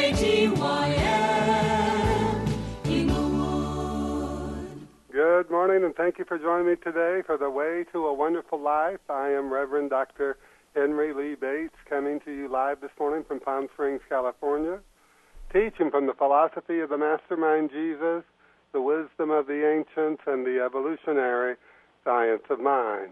KTYM Inglewood. Good morning, and thank you for joining me today for The Way to a Wonderful Life. I am Reverend Dr. Henry Lee Bates, coming to you live this morning from Palm Springs, California, teaching from the philosophy of the Mastermind Jesus, the wisdom of the ancients, and the evolutionary science of mind.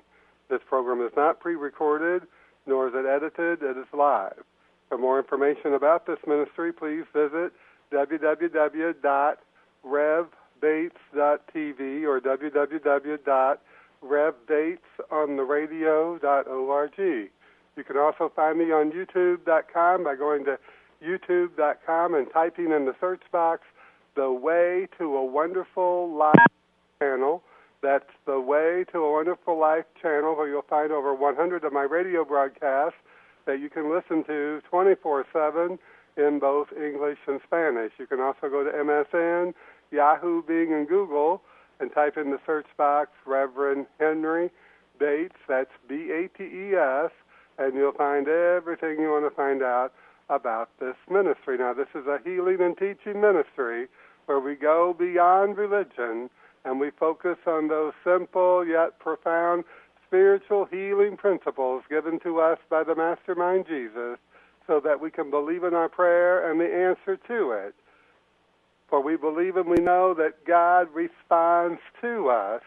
This program is not pre-recorded, nor is it edited. It is live. For more information about this ministry, please visit www.revbates.tv or www.revbatesontheradio.org. You can also find me on youtube.com by going to youtube.com and typing in the search box The Way to a Wonderful Life channel. That's The Way to a Wonderful Life channel, where you'll find over 100 of my radio broadcasts that you can listen to 24/7 in both English and Spanish. You can also go to MSN, Yahoo, Bing, and Google and type in the search box Reverend Henry Bates, that's B-A-T-E-S, and you'll find everything you want to find out about this ministry. Now, this is a healing and teaching ministry where we go beyond religion and we focus on those simple yet profound spiritual healing principles given to us by the Mastermind Jesus so that we can believe in our prayer and the answer to it. For we believe and we know that God responds to us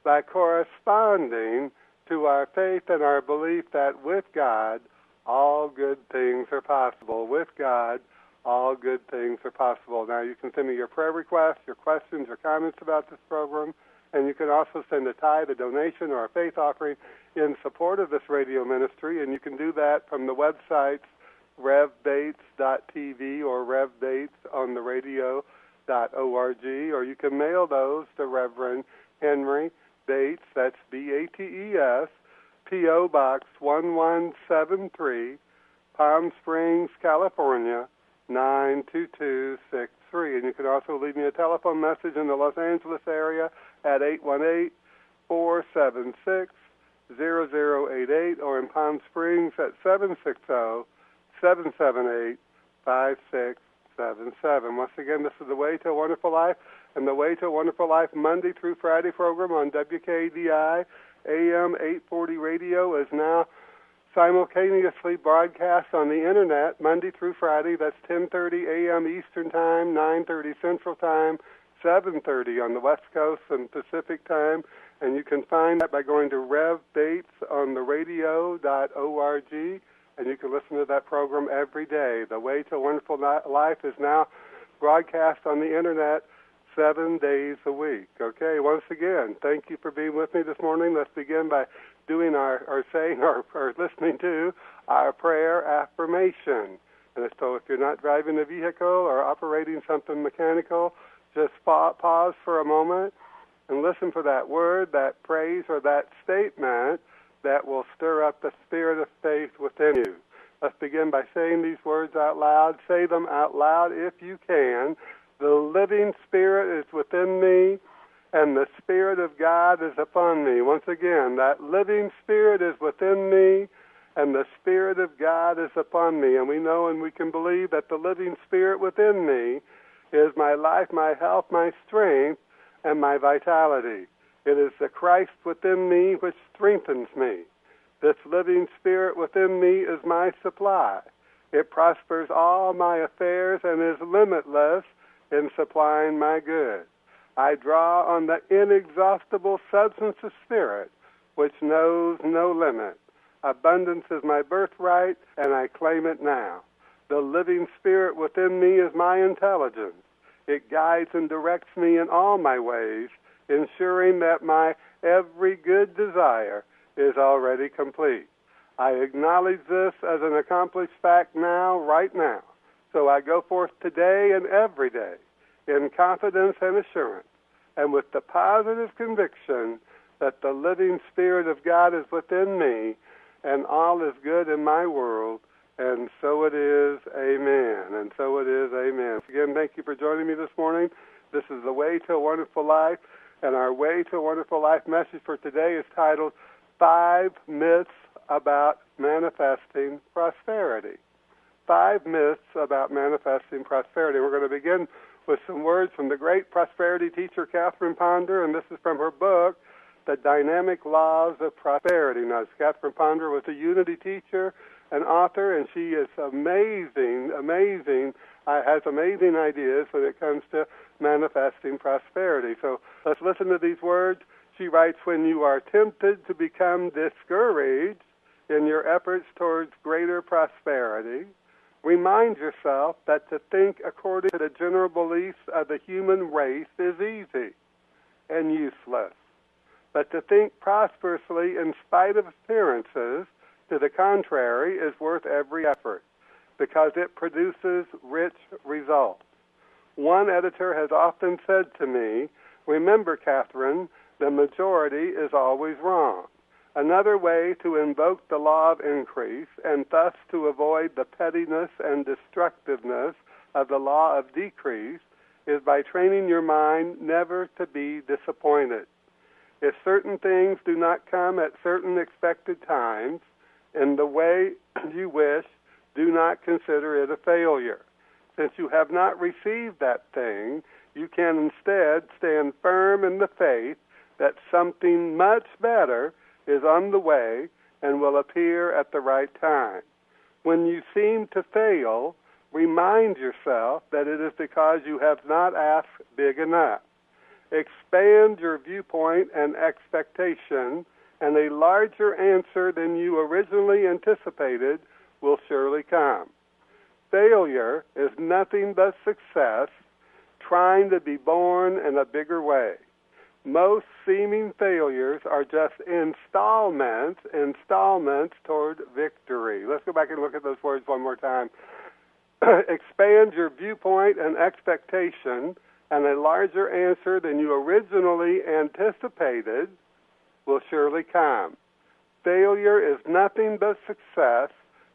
by corresponding to our faith and our belief that with God, all good things are possible. With God, all good things are possible. Now, you can send me your prayer requests, your questions, your comments about this program, and you can also send a tithe, a donation, or a faith offering in support of this radio ministry, and you can do that from the websites revbates.tv or revbatesontheradio.org, or you can mail those to Reverend Henry Bates, that's B-A-T-E-S, P.O. Box 1173, Palm Springs, California, 92263. And you can also leave me a telephone message in the Los Angeles area at 818-476-0088, or in Palm Springs at 760-778-5677. Once again, this is The Way to a Wonderful Life, and The Way to a Wonderful Life Monday through Friday program on WKDI AM 840 radio is now simultaneously broadcast on the Internet Monday through Friday. That's 10:30 a.m. Eastern Time, 9:30 Central Time, 7:30 on the West Coast and Pacific Time. And you can find that by going to revbatesontheradio.org, and you can listen to that program every day. The Way to a Wonderful Life is now broadcast on the Internet 7 days a week. Okay, once again, thank you for being with me this morning. Let's begin by doing or listening to our prayer affirmation. And so if you're not driving a vehicle or operating something mechanical, just pause for a moment and listen for that word, that phrase, or that statement that will stir up the spirit of faith within you. Let's begin by saying these words out loud. Say them out loud if you can. The living Spirit is within me, and the Spirit of God is upon me. Once again, that living Spirit is within me, and the Spirit of God is upon me. And we know and we can believe that the living Spirit within me is my life, my health, my strength, and my vitality. It is the Christ within me which strengthens me. This living Spirit within me is my supply. It prospers all my affairs and is limitless in supplying my good. I draw on the inexhaustible substance of spirit, which knows no limit. Abundance is my birthright, and I claim it now. The living Spirit within me is my intelligence. It guides and directs me in all my ways, ensuring that my every good desire is already complete. I acknowledge this as an accomplished fact now, right now. So I go forth today and every day in confidence and assurance, and with the positive conviction that the living Spirit of God is within me, and all is good in my world, and so it is, amen. And so it is, amen. Again, thank you for joining me this morning. This is The Way to a Wonderful Life, and our Way to a Wonderful Life message for today is titled 5 Myths About Manifesting Prosperity. 5 myths about manifesting prosperity. We're going to begin with some words from the great prosperity teacher, Catherine Ponder, and this is from her book, The Dynamic Laws of Prosperity. Now, Catherine Ponder was a Unity teacher, an author, and she is amazing, has amazing ideas when it comes to manifesting prosperity. So let's listen to these words. She writes, when you are tempted to become discouraged in your efforts towards greater prosperity, remind yourself that to think according to the general beliefs of the human race is easy and useless. But to think prosperously in spite of appearances to the contrary is worth every effort because it produces rich results. One editor has often said to me, remember, Catherine, the majority is always wrong. Another way to invoke the law of increase and thus to avoid the pettiness and destructiveness of the law of decrease is by training your mind never to be disappointed. If certain things do not come at certain expected times in the way you wish, do not consider it a failure. Since you have not received that thing, you can instead stand firm in the faith that something much better is on the way and will appear at the right time. When you seem to fail, remind yourself that it is because you have not asked big enough. Expand your viewpoint and expectation, and a larger answer than you originally anticipated will surely come. Failure is nothing but success trying to be born in a bigger way. Most seeming failures are just installments toward victory. Let's go back and look at those words one more time. Expand your viewpoint and expectation, and a larger answer than you originally anticipated will surely come. Failure is nothing but success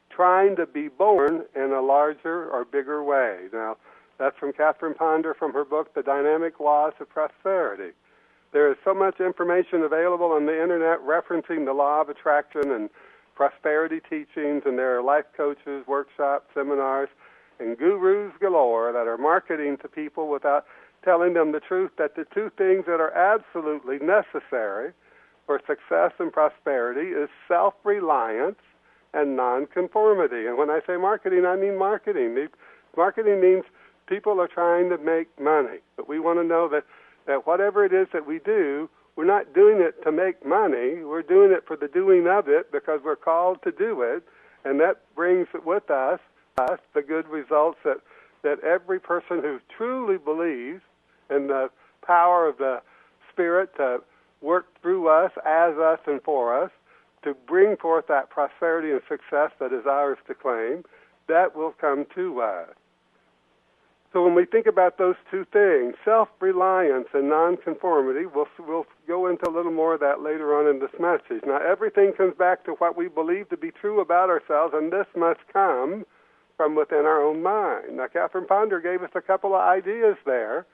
trying to be born in a larger or bigger way. Now, that's from Catherine Ponder from her book, The Dynamic Laws of Prosperity. There is so much information available on the Internet referencing the law of attraction and prosperity teachings, and there are life coaches, workshops, seminars, and gurus galore that are marketing to people without telling them the truth that the two things that are absolutely necessary for success and prosperity is self-reliance and nonconformity. And when I say marketing, I mean marketing. Marketing means people are trying to make money, but we want to know that whatever it is that we do, we're not doing it to make money. We're doing it for the doing of it because we're called to do it, and that brings with us the good results that every person who truly believes in the power of the Spirit to work through us, as us, and for us, to bring forth that prosperity and success that is ours to claim, that will come to us. So when we think about those two things, self-reliance and nonconformity, we'll go into a little more of that later on in this message. Now, everything comes back to what we believe to be true about ourselves, and this must come from within our own mind. Now, Catherine Ponder gave us a couple of ideas there.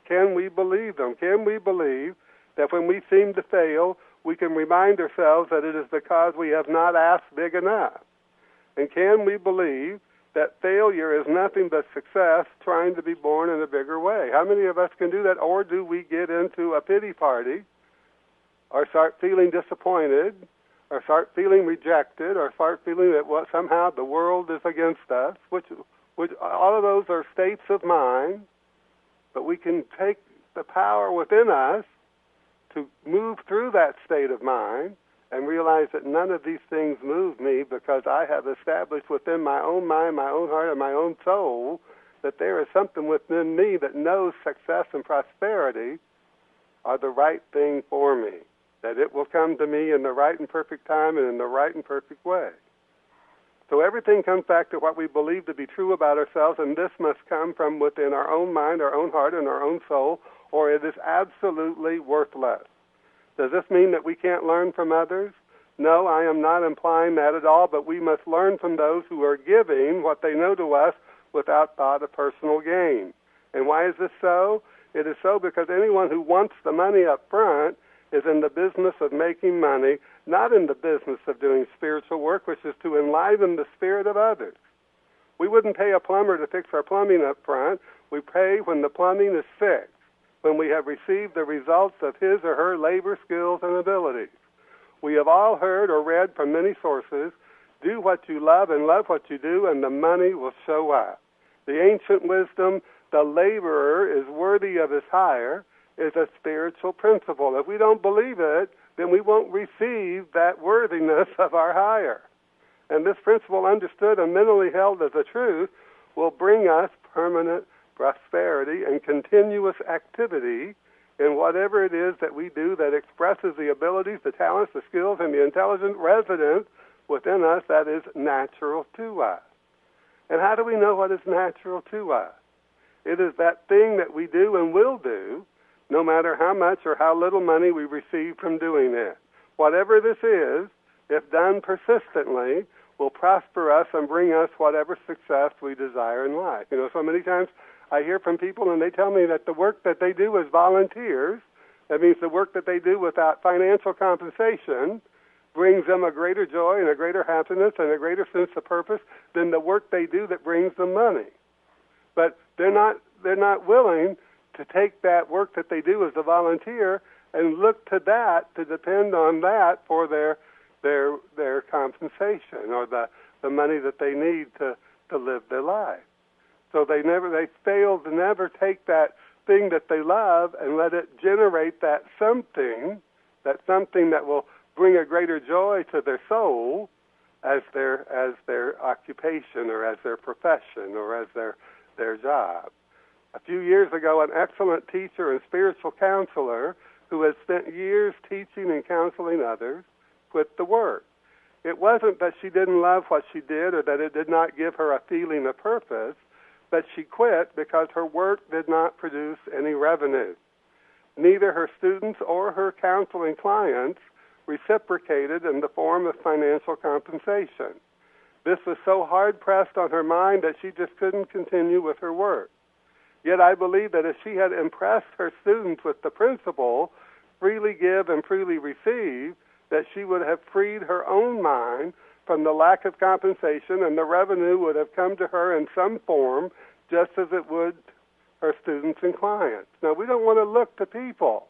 Can we believe them? Can we believe that when we seem to fail, we can remind ourselves that it is because we have not asked big enough? And can we believe that failure is nothing but success trying to be born in a bigger way? How many of us can do that? Or do we get into a pity party or start feeling disappointed or start feeling rejected or start feeling that somehow the world is against us, which all of those are states of mind, but we can take the power within us to move through that state of mind and realize that none of these things move me because I have established within my own mind, my own heart, and my own soul that there is something within me that knows success and prosperity are the right thing for me, that it will come to me in the right and perfect time and in the right and perfect way. So everything comes back to what we believe to be true about ourselves, and this must come from within our own mind, our own heart, and our own soul, or it is absolutely worthless. Does this mean that we can't learn from others? No, I am not implying that at all, but we must learn from those who are giving what they know to us without thought of personal gain. And why is this so? It is so because anyone who wants the money up front is in the business of making money, not in the business of doing spiritual work, which is to enliven the spirit of others. We wouldn't pay a plumber to fix our plumbing up front. We pay when the plumbing is fixed, when we have received the results of his or her labor, skills, and abilities. We have all heard or read from many sources, do what you love and love what you do, and the money will show up. The ancient wisdom, the laborer is worthy of his hire, is a spiritual principle. If we don't believe it, then we won't receive that worthiness of our hire. And this principle, understood and mentally held as a truth, will bring us permanent prosperity and continuous activity in whatever it is that we do that expresses the abilities, the talents, the skills, and the intelligent resident within us that is natural to us. And how do we know what is natural to us? It is that thing that we do and will do, no matter how much or how little money we receive from doing it. Whatever this is, if done persistently, will prosper us and bring us whatever success we desire in life. You know, so many times I hear from people and they tell me that the work that they do as volunteers, that means the work that they do without financial compensation, brings them a greater joy and a greater happiness and a greater sense of purpose than the work they do that brings them money. But they're not willing to take that work that they do as a volunteer and look to that, to depend on that for their compensation or the money that they need to live their life. So they fail to never take that thing that they love and let it generate that something that will bring a greater joy to their soul as their occupation or as their profession or as their job. A few years ago, an excellent teacher and spiritual counselor who had spent years teaching and counseling others quit the work. It wasn't that she didn't love what she did or that it did not give her a feeling of purpose, but she quit because her work did not produce any revenue. Neither her students or her counseling clients reciprocated in the form of financial compensation. This was so hard-pressed on her mind that she just couldn't continue with her work. Yet I believe that if she had impressed her students with the principle, freely give and freely receive, that she would have freed her own mind from the lack of compensation, and the revenue would have come to her in some form, just as it would her students and clients. Now, we don't want to look to people.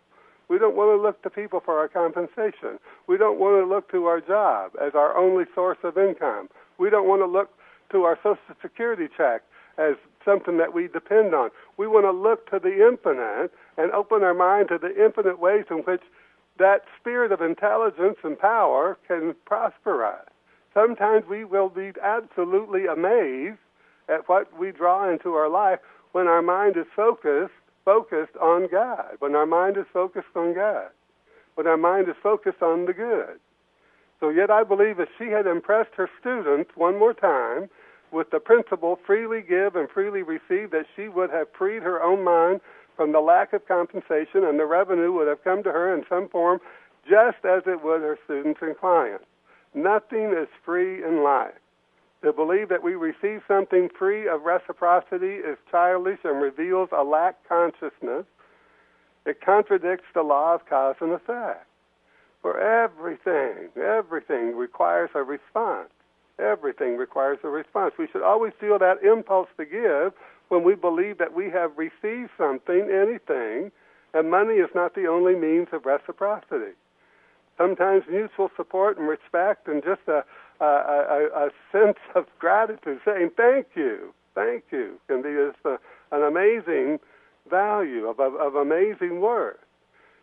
We don't want to look to people for our compensation. We don't want to look to our job as our only source of income. We don't want to look to our Social Security check as something that we depend on. We want to look to the infinite and open our mind to the infinite ways in which that spirit of intelligence and power can prosper us. Sometimes we will be absolutely amazed at what we draw into our life when our mind is focused on God, when our mind is focused on God, when our mind is focused on the good. So yet I believe if she had impressed her students one more time with the principle freely give and freely receive, that she would have freed her own mind from the lack of compensation, and the revenue would have come to her in some form, just as it would her students and clients. Nothing is free in life. To believe that we receive something free of reciprocity is childish and reveals a lack consciousness. It contradicts the law of cause and effect. For everything requires a response. Everything requires a response. We should always feel that impulse to give when we believe that we have received something, anything, and money is not the only means of reciprocity. Sometimes mutual support and respect and just a sense of gratitude, saying thank you, can be just an amazing value, of amazing worth.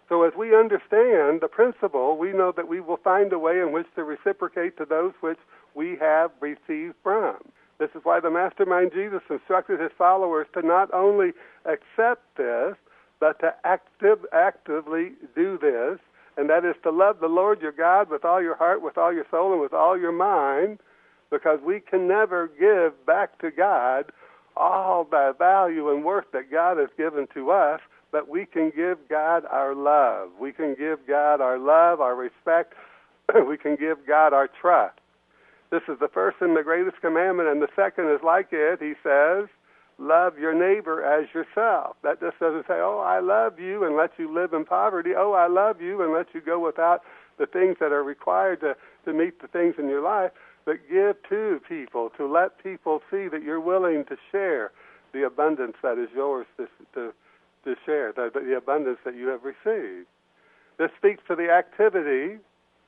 So as we understand the principle, we know that we will find a way in which to reciprocate to those which we have received from. This is why the Mastermind Jesus instructed his followers to not only accept this, but to actively do this, and that is to love the Lord your God with all your heart, with all your soul, and with all your mind, because we can never give back to God all the value and worth that God has given to us, but we can give God our love. We can give God our love, our respect. We can give God our trust. This is the first and the greatest commandment, and the second is like it. He says, love your neighbor as yourself. That just doesn't say, oh, I love you and let you live in poverty. Oh, I love you and let you go without the things that are required to meet the things in your life, but give to people, to let people see that you're willing to share the abundance that is yours to share, the abundance that you have received. This speaks to the activity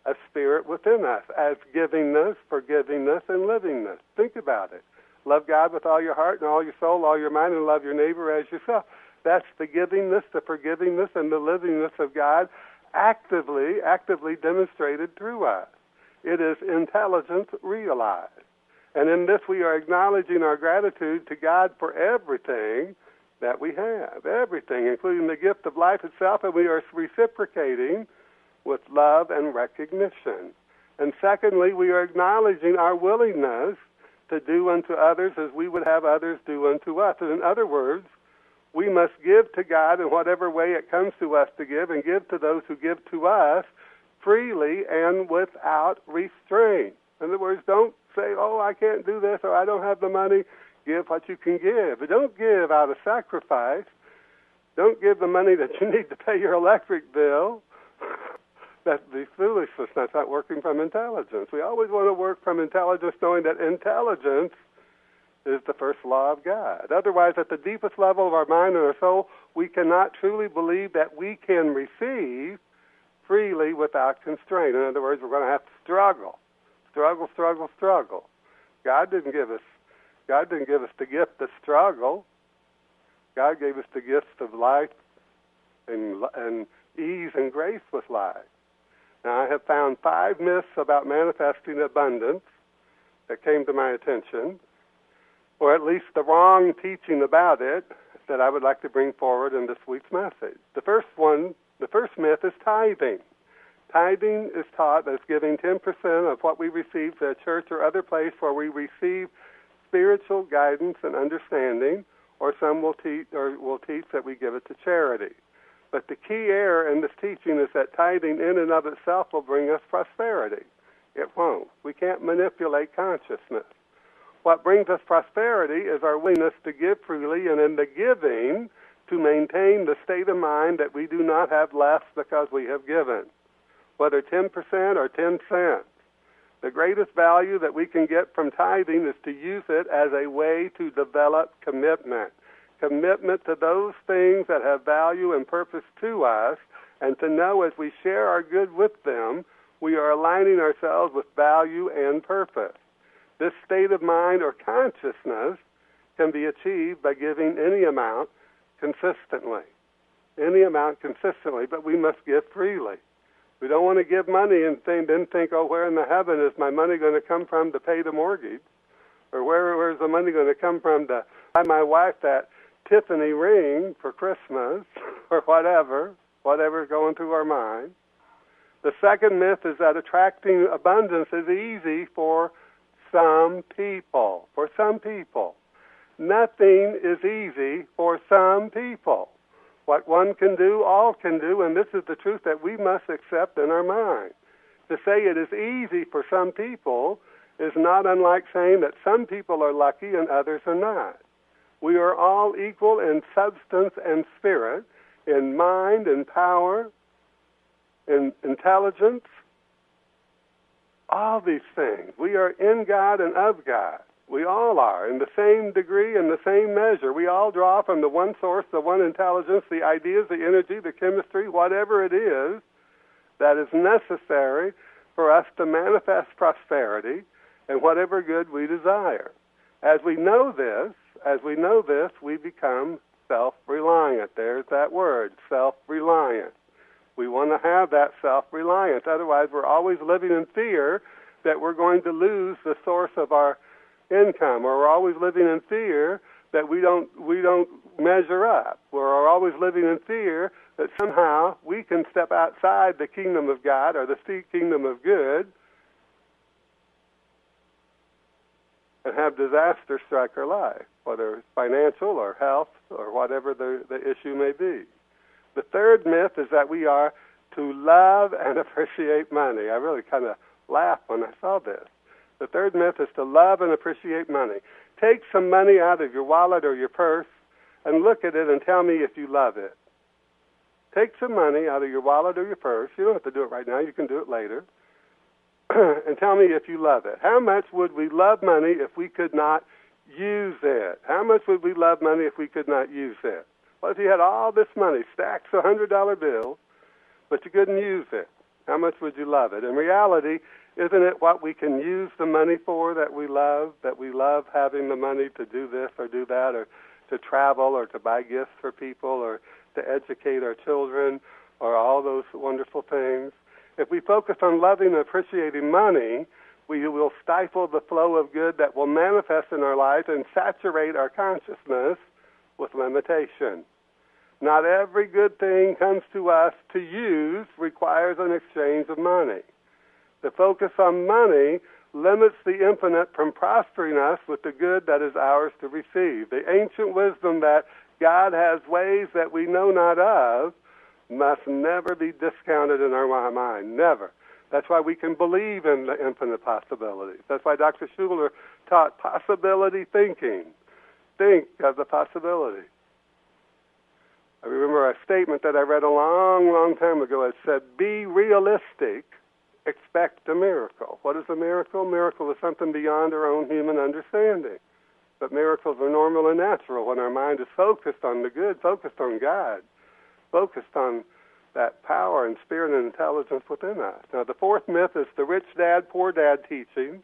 of spirit within us as givingness, forgivingness, and livingness. Think about it. Love God with all your heart and all your soul, all your mind, and love your neighbor as yourself. That's the givingness, the forgivingness, and the livingness of God actively demonstrated through us. It is intelligence realized. And in this we are acknowledging our gratitude to God for everything that we have, everything, including the gift of life itself, and we are reciprocating with love and recognition. And secondly, we are acknowledging our willingness to do unto others as we would have others do unto us. And in other words, we must give to God in whatever way it comes to us to give, and give to those who give to us freely and without restraint. In other words, don't say, oh, I can't do this, or I don't have the money. Give what you can give. But don't give out of sacrifice. Don't give the money that you need to pay your electric bill. That's the foolishness. That's not working from intelligence. We always want to work from intelligence, knowing that intelligence is the first law of God. Otherwise, at the deepest level of our mind and our soul, we cannot truly believe that we can receive freely without constraint. In other words, we're going to have to struggle. Struggle. God didn't give us the gift of struggle. God gave us the gifts of life and ease and grace with life. Now, I have found 5 myths about manifesting abundance that came to my attention, or at least the wrong teaching about it, that I would like to bring forward in this week's message. The first myth is tithing. Tithing is taught as giving 10% of what we receive to a church or other place where we receive spiritual guidance and understanding, or some will teach that we give it to charity. But the key error in this teaching is that tithing in and of itself will bring us prosperity. It won't. We can't manipulate consciousness. What brings us prosperity is our willingness to give freely, and in the giving to maintain the state of mind that we do not have less because we have given, whether 10% or 10 cents. The greatest value that we can get from tithing is to use it as a way to develop commitment to those things that have value and purpose to us, and to know as we share our good with them, we are aligning ourselves with value and purpose. This state of mind or consciousness can be achieved by giving any amount consistently, but we must give freely. We don't want to give money and then think, oh, where in the heaven is my money going to come from to pay the mortgage? Or where's the money going to come from to buy my wife that Tiffany ring for Christmas, or whatever's going through our mind. The second myth is that attracting abundance is easy for some people. Nothing is easy for some people. What one can do, all can do, and this is the truth that we must accept in our mind. To say it is easy for some people is not unlike saying that some people are lucky and others are not. We are all equal in substance and spirit, in mind and power, in intelligence, all these things. We are in God and of God. We all are, in the same degree and the same measure. We all draw from the one source, the one intelligence, the ideas, the energy, the chemistry, whatever it is that is necessary for us to manifest prosperity and whatever good we desire. As we know this, we become self-reliant. There's that word, self-reliant. We want to have that self-reliance. Otherwise, we're always living in fear that we're going to lose the source of our income, or we're always living in fear that we don't measure up. We're always living in fear that somehow we can step outside the kingdom of God or the kingdom of good and have disaster strike our life, whether it's financial or health or whatever the issue may be. The third myth is that we are to love and appreciate money. I really kind of laughed when I saw this. The third myth is to love and appreciate money. Take some money out of your wallet or your purse and look at it and tell me if you love it. take some money out of your wallet or your purse. You don't have to do it right now. You can do it later. And tell me if you love it. How much would we love money if we could not use it? How much would we love money if we could not use it? What if you had all this money, stacks of $100 bills, but you couldn't use it? How much would you love it? In reality, isn't it what we can use the money for that we love having the money to do this or do that, or to travel, or to buy gifts for people, or to educate our children, or all those wonderful things? If we focus on loving and appreciating money, we will stifle the flow of good that will manifest in our lives and saturate our consciousness with limitation. Not every good thing comes to us to use requires an exchange of money. The focus on money limits the infinite from prospering us with the good that is ours to receive. The ancient wisdom that God has ways that we know not of must never be discounted in our mind, never. That's why we can believe in the infinite possibilities. That's why Dr. Schuller taught possibility thinking. Think of the possibility. I remember a statement that I read a long, long time ago. It said, be realistic, expect a miracle. What is a miracle? Miracle is something beyond our own human understanding. But miracles are normal and natural when our mind is focused on the good, focused on God, focused on that power and spirit and intelligence within us. Now, the fourth myth is the rich dad, poor dad teaching.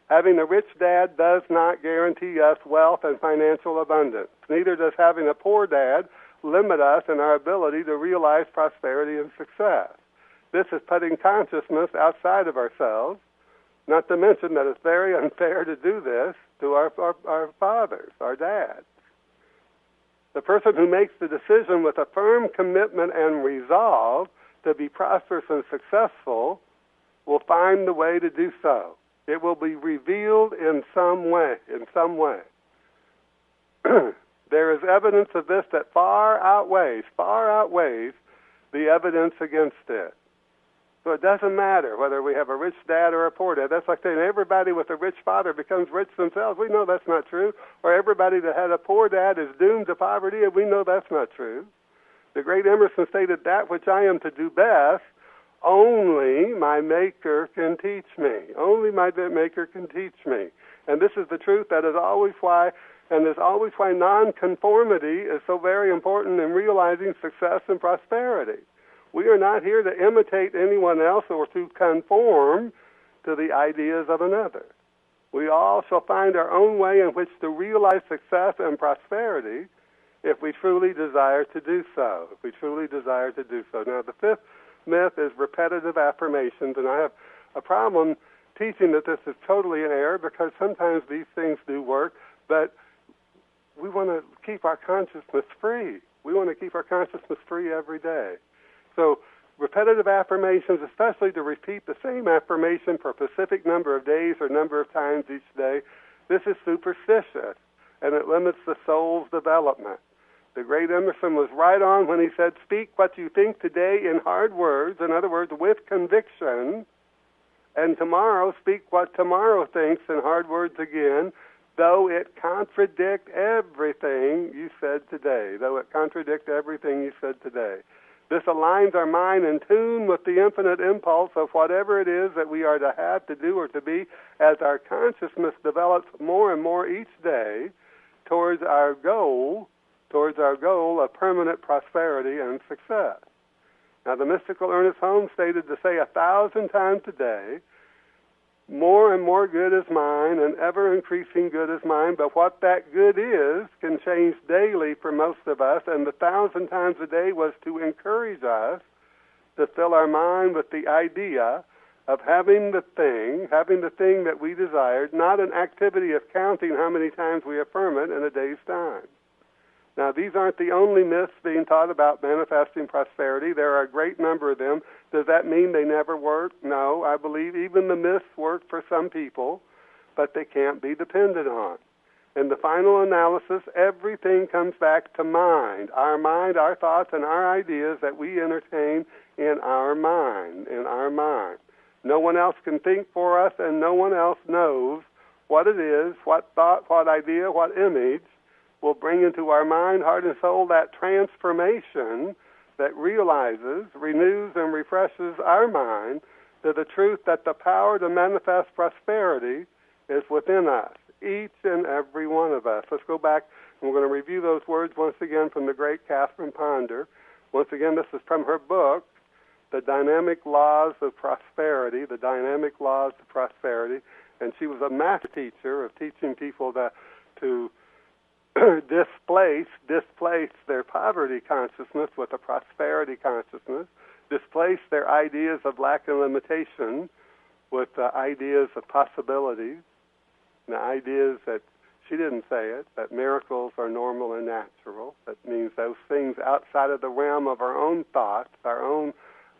Having a rich dad does not guarantee us wealth and financial abundance. Neither does having a poor dad limit us in our ability to realize prosperity and success. This is putting consciousness outside of ourselves, not to mention that it's very unfair to do this to our fathers, our dads. The person who makes the decision with a firm commitment and resolve to be prosperous and successful will find the way to do so. It will be revealed in some way, There is evidence of this that far outweighs the evidence against it. So it doesn't matter whether we have a rich dad or a poor dad. That's like saying everybody with a rich father becomes rich themselves. We know that's not true. Or everybody that had a poor dad is doomed to poverty, and we know that's not true. The great Emerson stated, that which I am to do best, only my Maker can teach me. Only my Maker can teach me. And this is the truth that is always why nonconformity is so very important in realizing success and prosperity. We are not here to imitate anyone else or to conform to the ideas of another. We all shall find our own way in which to realize success and prosperity if we truly desire to do so. Now, the fifth myth is repetitive affirmations, and I have a problem teaching that this is totally in error because sometimes these things do work, but we want to keep our consciousness free. We want to keep our consciousness free every day. So repetitive affirmations, especially to repeat the same affirmation for a specific number of days or number of times each day, this is superstitious, and it limits the soul's development. The great Emerson was right on when he said, speak what you think today in hard words, in other words, with conviction, and tomorrow speak what tomorrow thinks in hard words again, though it contradict everything you said today. This aligns our mind in tune with the infinite impulse of whatever it is that we are to have, to do, or to be, as our consciousness develops more and more each day towards our goal of permanent prosperity and success. Now, the mystical Ernest Holmes stated to say 1,000 times a day, more and more good is mine, and ever-increasing good is mine, but what that good is can change daily for most of us, and the 1,000 times a day was to encourage us to fill our mind with the idea of having the thing that we desired, not an activity of counting how many times we affirm it in a day's time. Now, these aren't the only myths being taught about manifesting prosperity. There are a great number of them. Does that mean they never work? No, I believe even the myths work for some people, but they can't be depended on. In the final analysis, everything comes back to mind, our thoughts, and our ideas that we entertain in our mind. No one else can think for us, and no one else knows what it is, what thought, what idea, what image will bring into our mind, heart, and soul that transformation that realizes, renews, and refreshes our mind to the truth that the power to manifest prosperity is within us, each and every one of us. Let's go back, and we're going to review those words once again from the great Catherine Ponder. Once again, this is from her book, The Dynamic Laws of Prosperity, The Dynamic Laws of Prosperity. And she was a master teacher of teaching people to displace their poverty consciousness with a prosperity consciousness, displace their ideas of lack and limitation with ideas of possibilities, and the ideas that, she didn't say it, that miracles are normal and natural. That means those things outside of the realm of our own thoughts, our own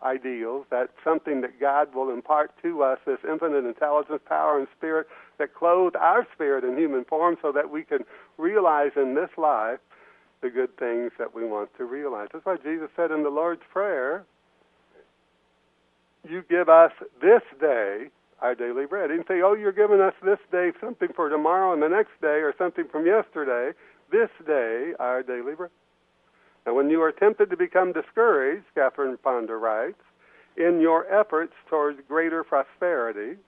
ideals, that's something that God will impart to us, this infinite intelligence, power, and spirit that clothe our spirit in human form so that we can realize in this life the good things that we want to realize. That's why Jesus said in the Lord's Prayer, you give us this day our daily bread. He didn't say, oh, you're giving us this day something for tomorrow and the next day or something from yesterday. This day our daily bread. Now, when you are tempted to become discouraged, Catherine Ponder writes, in your efforts towards greater prosperity,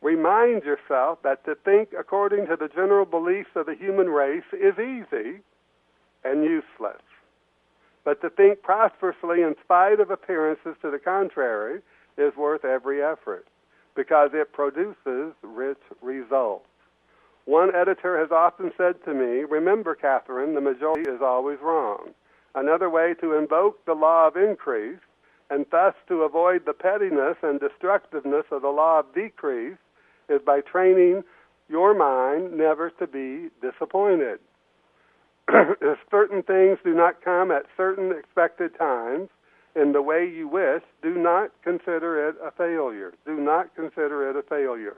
remind yourself that to think according to the general beliefs of the human race is easy and useless. But to think prosperously in spite of appearances to the contrary is worth every effort because it produces rich results. One editor has often said to me, remember, Catherine, the majority is always wrong. Another way to invoke the law of increase and thus to avoid the pettiness and destructiveness of the law of decrease is by training your mind never to be disappointed. If certain things do not come at certain expected times in the way you wish, do not consider it a failure. Do not consider it a failure.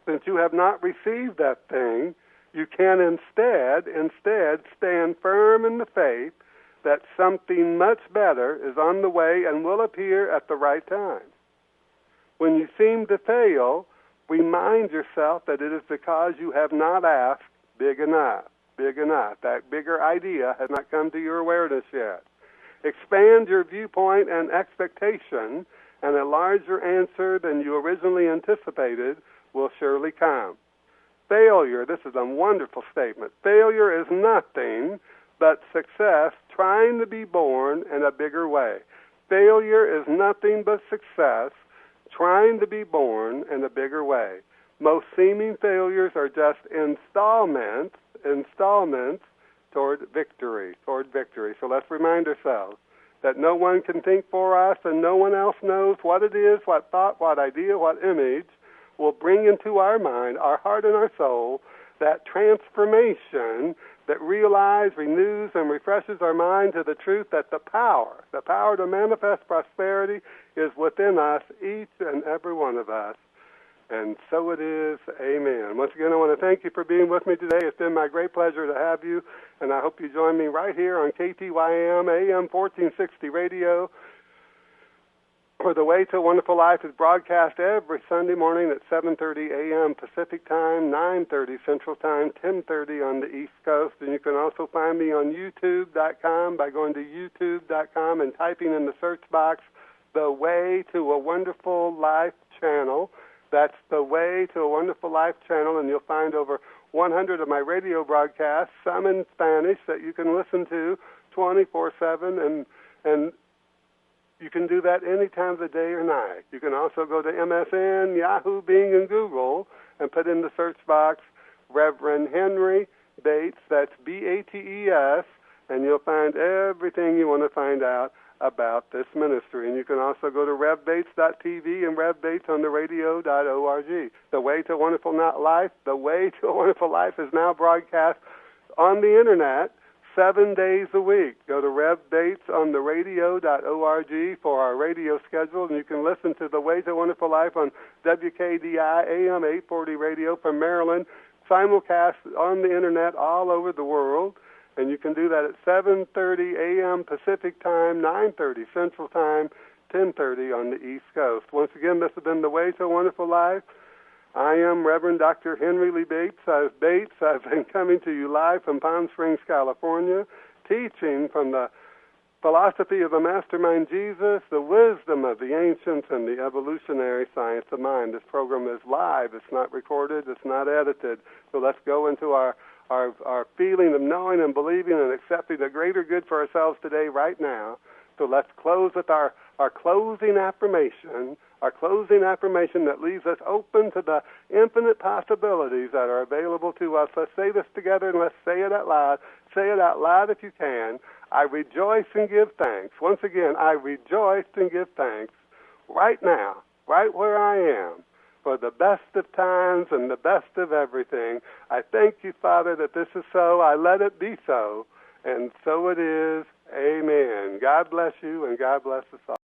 Since you have not received that thing, you can instead stand firm in the faith that something much better is on the way and will appear at the right time. When you seem to fail, remind yourself that it is because you have not asked big enough. Big enough. That bigger idea has not come to your awareness yet. Expand your viewpoint and expectation, and a larger answer than you originally anticipated will surely come. Failure, this is a wonderful statement. Failure is nothing but success trying to be born in a bigger way. Failure is nothing but success trying to be born in a bigger way. Most seeming failures are just installments toward victory. So let's remind ourselves that no one can think for us and no one else knows what it is, what thought, what idea, what image will bring into our mind, our heart, and our soul that transformation that renews, and refreshes our mind to the truth that the power to manifest prosperity is within us, each and every one of us. And so it is. Amen. Once again, I want to thank you for being with me today. It's been my great pleasure to have you, and I hope you join me right here on KTYM AM 1460 radio, where The Way to a Wonderful Life is broadcast every Sunday morning at 7:30 a.m. Pacific Time, 9:30 Central Time, 10:30 on the East Coast. And you can also find me on YouTube.com by going to YouTube.com and typing in the search box, The Way to a Wonderful Life channel. That's The Way to a Wonderful Life channel, and you'll find over 100 of my radio broadcasts, some in Spanish, that you can listen to 24/7, and you can do that any time of the day or night. You can also go to MSN, Yahoo, Bing, and Google and put in the search box Reverend Henry Bates, that's Bates, and you'll find everything you want to find out about this ministry. And you can also go to RevBates.tv and RevBatesOnTheRadio.org. The Way to a Wonderful Life, The Way to a Wonderful Life is now broadcast on the Internet 7 days a week. Go to RevBatesOnTheRadio.org for our radio schedule, and you can listen to The Way to a Wonderful Life on WKDI AM 840 radio from Maryland, simulcast on the Internet all over the world. And you can do that at 7:30 a.m. Pacific Time, 9:30 Central Time, 10:30 on the East Coast. Once again, this has been The Way to a Wonderful Life. I am Reverend Dr. Henry Lee Bates. I've been coming to you live from Palm Springs, California, teaching from the philosophy of the mastermind Jesus, the wisdom of the ancients, and the evolutionary science of mind. This program is live. It's not recorded. It's not edited. So let's go into our feeling of knowing and believing and accepting a greater good for ourselves today, right now. So let's close with our closing affirmation, that leaves us open to the infinite possibilities that are available to us. Let's say this together, and let's say it out loud. Say it out loud if you can. I rejoice and give thanks. Once again, I rejoice and give thanks right now, right where I am, for the best of times and the best of everything. I thank you, Father, that this is so. I let it be so, and so it is. Amen. God bless you, and God bless us all.